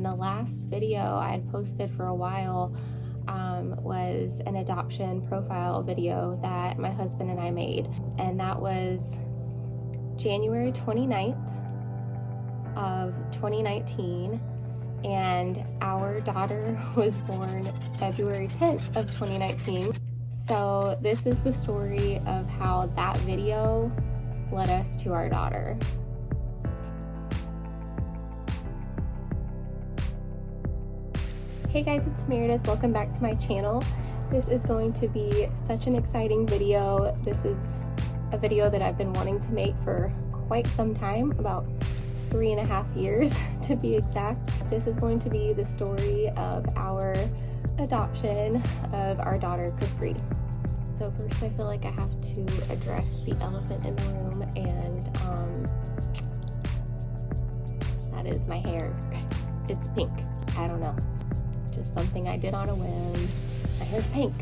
The last video I had posted for a while was an adoption profile video that my husband and I made, and that was January 29th of 2019, and our daughter was born February 10th of 2019. So this is the story of how that video led us to our daughter. Hey guys, it's Meredith. Welcome back to my channel. This is going to be such an exciting video. This is a video that I've been wanting to make for quite some time, about 3.5 years to be exact. This is going to be the story of our adoption of our daughter, Capri. So first I feel like I have to address the elephant in the room, and that is my hair. It's pink. I don't know. Just something I did on a whim. My hair's pink.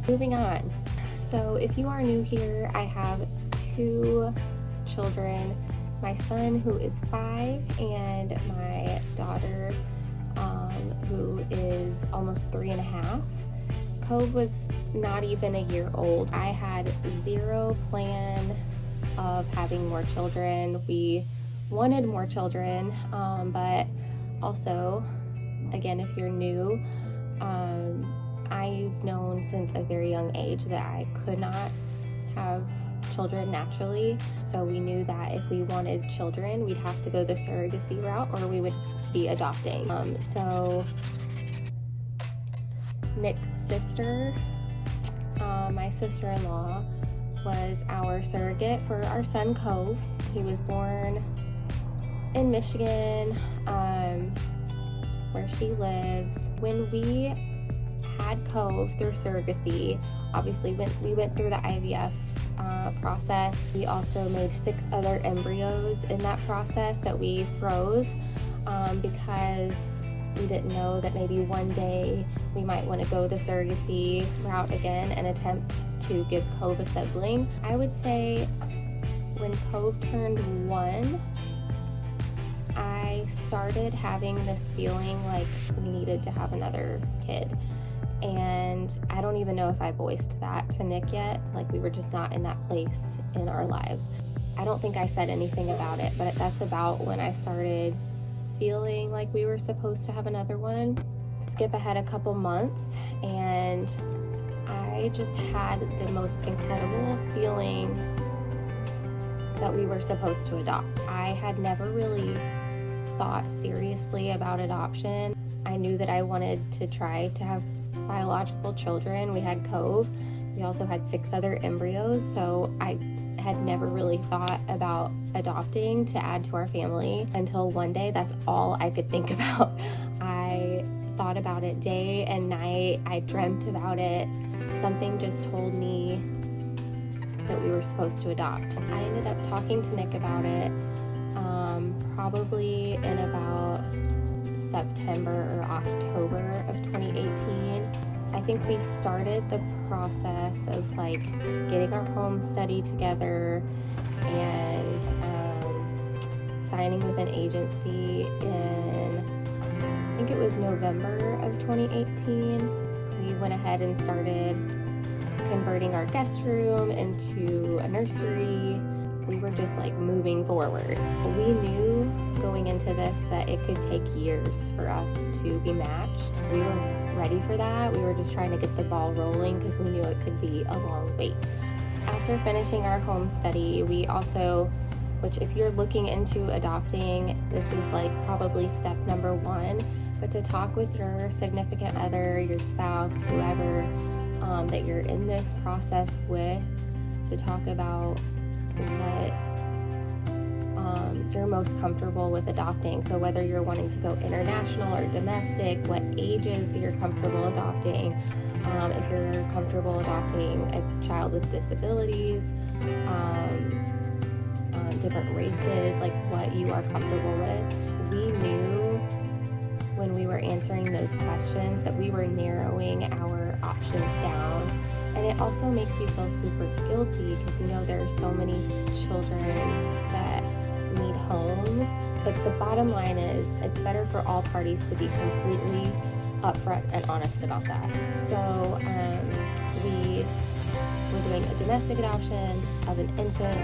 Moving on. So if you are new here, I have 2 children. My son, who is 5, and my daughter, who is almost 3.5. Cove was not even a year old. I had zero plan of having more children. We wanted more children, but also, again, if you're new, I've known since a very young age that I could not have children naturally. So we knew that if we wanted children, we'd have to go the surrogacy route, or we would be adopting. So Nick's sister, my sister-in-law, was our surrogate for our son Cove. He was born in Michigan, where she lives. When we had Cove through surrogacy, obviously we went through the IVF process. We also made 6 other embryos in that process that we froze because we didn't know that maybe one day we might want to go the surrogacy route again and attempt to give Cove a sibling. I would say when Cove turned 1, I started having this feeling like we needed to have another kid. And I don't even know if I voiced that to Nick yet. Like, we were just not in that place in our lives. I don't think I said anything about it, but that's about when I started feeling like we were supposed to have another one. Skip ahead a couple months, and I just had the most incredible feeling that we were supposed to adopt. I had never really thought seriously about adoption. I knew that I wanted to try to have biological children. We had Cove. We also had 6 other embryos, so I had never really thought about adopting to add to our family until one day. That's all I could think about. I thought about it day and night. I dreamt about it. Something just told me that we were supposed to adopt. I ended up talking to Nick about it probably in about September or October of 2018. I think we started the process of like getting our home study together and signing with an agency in, I think it was November of 2018. We went ahead and started converting our guest room into a nursery. We were just like moving forward. We knew going into this that it could take years for us to be matched. We were ready for that. We were just trying to get the ball rolling because we knew it could be a long wait. After finishing our home study, we also, which if you're looking into adopting, this is like probably step number 1, but to talk with your significant other, your spouse, whoever that you're in this process with, to talk about what you're most comfortable with adopting. So whether you're wanting to go international or domestic, what ages you're comfortable adopting, if you're comfortable adopting a child with disabilities, different races, like what you are comfortable with. We knew when we were answering those questions that we were narrowing our options down. And it also makes you feel super guilty because you know there are so many children that need homes But the bottom line is, it's better for all parties to be completely upfront and honest about that. So we were doing a domestic adoption of an infant.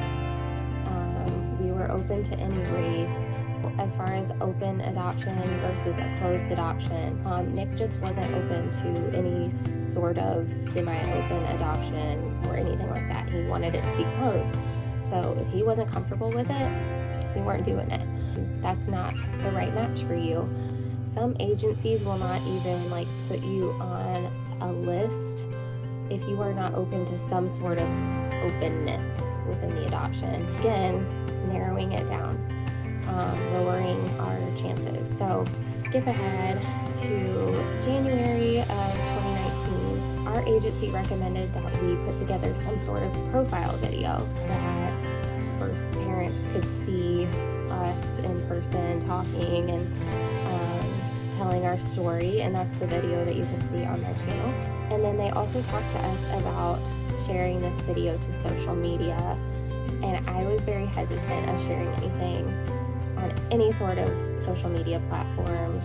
We were open to any race. As far as open adoption versus a closed adoption, Nick just wasn't open to any sort of semi-open adoption or anything like that. He wanted it to be closed. So if he wasn't comfortable with it, we weren't doing it. That's not the right match for you. Some agencies will not even like put you on a list if you are not open to some sort of openness within the adoption. Again, narrowing it down, lowering our chances. So skip ahead to January of 2019. Our agency recommended that we put together some sort of profile video that birth parents could see us in person talking and telling our story, and that's the video that you can see on their channel. And then they also talked to us about sharing this video to social media, and I was very hesitant of sharing anything on any sort of social media platforms.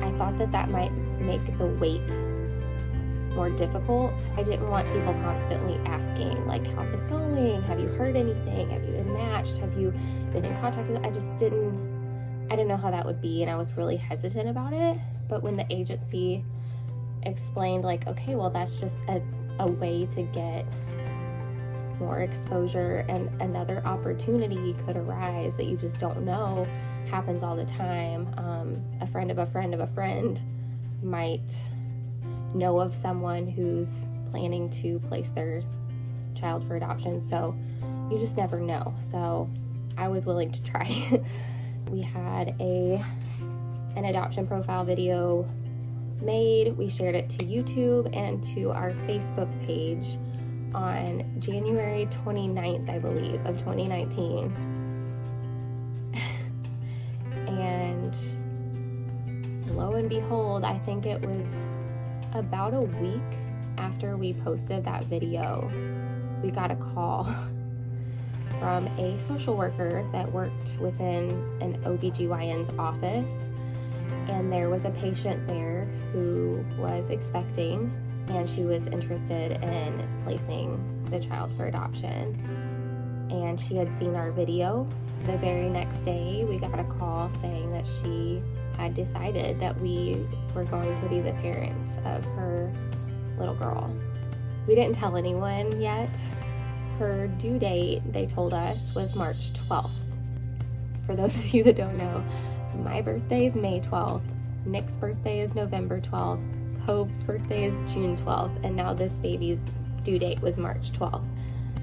I thought that might make the wait more difficult. I didn't want people constantly asking, like, how's it going? Have you heard anything? Have you been matched? Have you been in contact with? I didn't know how that would be, and I was really hesitant about it. But when the agency explained, like, okay, well, that's just a way to get more exposure, and another opportunity could arise that you just don't know, happens all the time. A friend of a friend of a friend might know of someone who's planning to place their child for adoption, so you just never know. So I was willing to try. We had an adoption profile video made. We shared it to YouTube and to our Facebook page on January 29th, I believe, of 2019. And lo and behold, I think it was about a week after we posted that video, we got a call from a social worker that worked within an OBGYN's office, and there was a patient there who was expecting, and she was interested in placing the child for adoption. And she had seen our video. The very next day, we got a call saying that she had decided that we were going to be the parents of her little girl. We didn't tell anyone yet. Her due date, they told us, was March 12th. For those of you that don't know, my birthday is May 12th, Nick's birthday is November 12th, Cove's birthday is June 12th, and now this baby's due date was March 12th.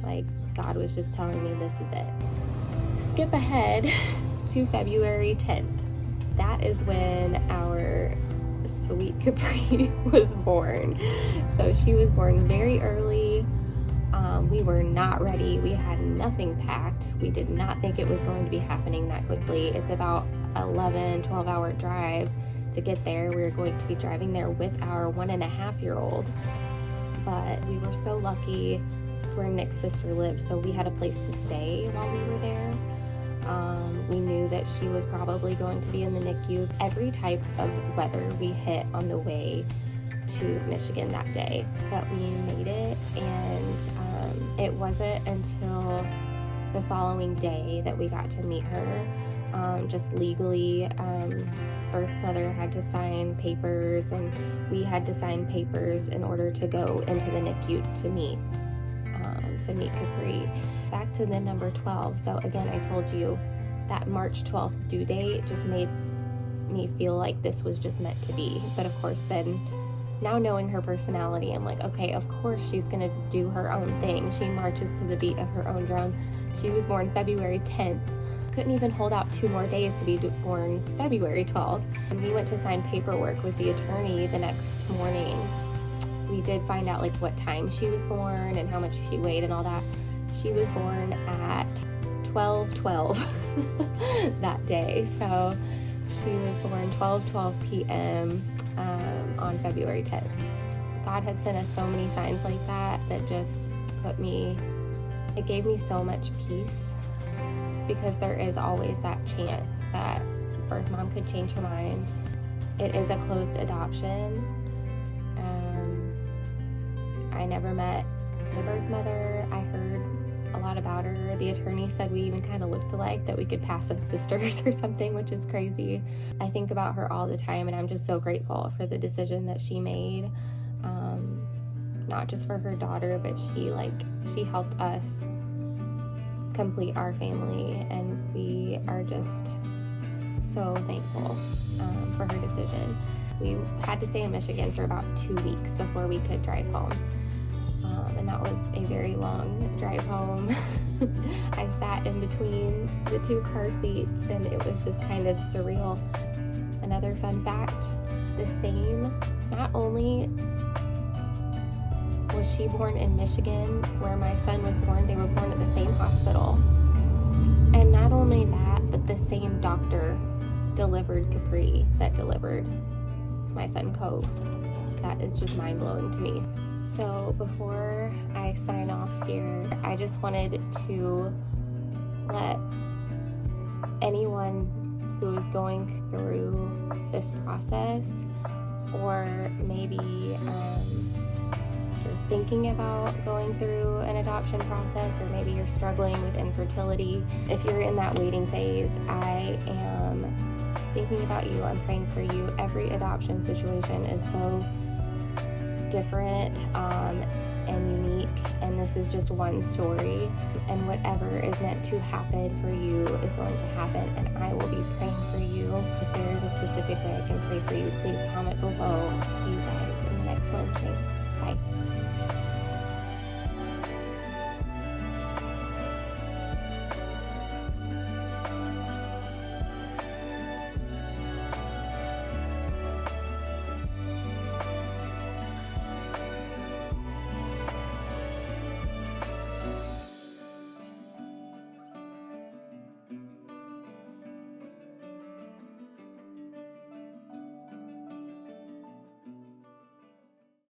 Like, God was just telling me this is it. Skip ahead to February 10th. That is when our sweet Capri was born. So she was born very early. We were not ready. We had nothing packed. We did not think it was going to be happening that quickly. It's about 12-hour drive to get there. We were going to be driving there with our 1.5-year-old. But we were so lucky. It's where Nick's sister lived, so we had a place to stay while we were there. We knew that she was probably going to be in the NICU. Every type of weather we hit on the way to Michigan that day, but we made it, and it wasn't until the following day that we got to meet her. Just legally, birth mother had to sign papers, and we had to sign papers in order to go into the NICU to meet Capri. Back to the number 12. So again, I told you that March 12th due date just made me feel like this was just meant to be. But of course, then now knowing her personality, I'm like, okay, of course she's gonna do her own thing. She marches to the beat of her own drum. She was born February 10th. Couldn't even hold out 2 more days to be born February 12th. And we went to sign paperwork with the attorney the next morning. We did find out like what time she was born and how much she weighed and all that. She was born at 12:12 that day. So she was born 12:12 p.m. On February 10th. God had sent us so many signs like that just it gave me so much peace because there is always that chance that birth mom could change her mind. It is a closed adoption. I never met the birth mother. I heard a lot about her. The attorney said we even kind of looked alike, that we could pass as sisters or something, which is crazy. I think about her all the time, and I'm just so grateful for the decision that she made. Not just for her daughter, but she helped us complete our family, and we are just so thankful for her decision. We had to stay in Michigan for about 2 weeks before we could drive home. And that was a very long drive home. I sat in between the 2 car seats, and it was just kind of surreal. Another fun fact, not only was she born in Michigan, where my son was born, they were born at the same hospital. And not only that, but the same doctor delivered Capri that delivered my son Cove. That is just mind-blowing to me. So before I sign off here, I just wanted to let anyone who is going through this process, or maybe you're thinking about going through an adoption process, or maybe you're struggling with infertility, if you're in that waiting phase, I am thinking about you. I'm praying for you. Every adoption situation is so different and unique, and this is just one story, and whatever is meant to happen for you is going to happen, and I will be praying for you. If there is a specific way I can pray for you, please comment below. See you guys in the next one. Thanks. Bye.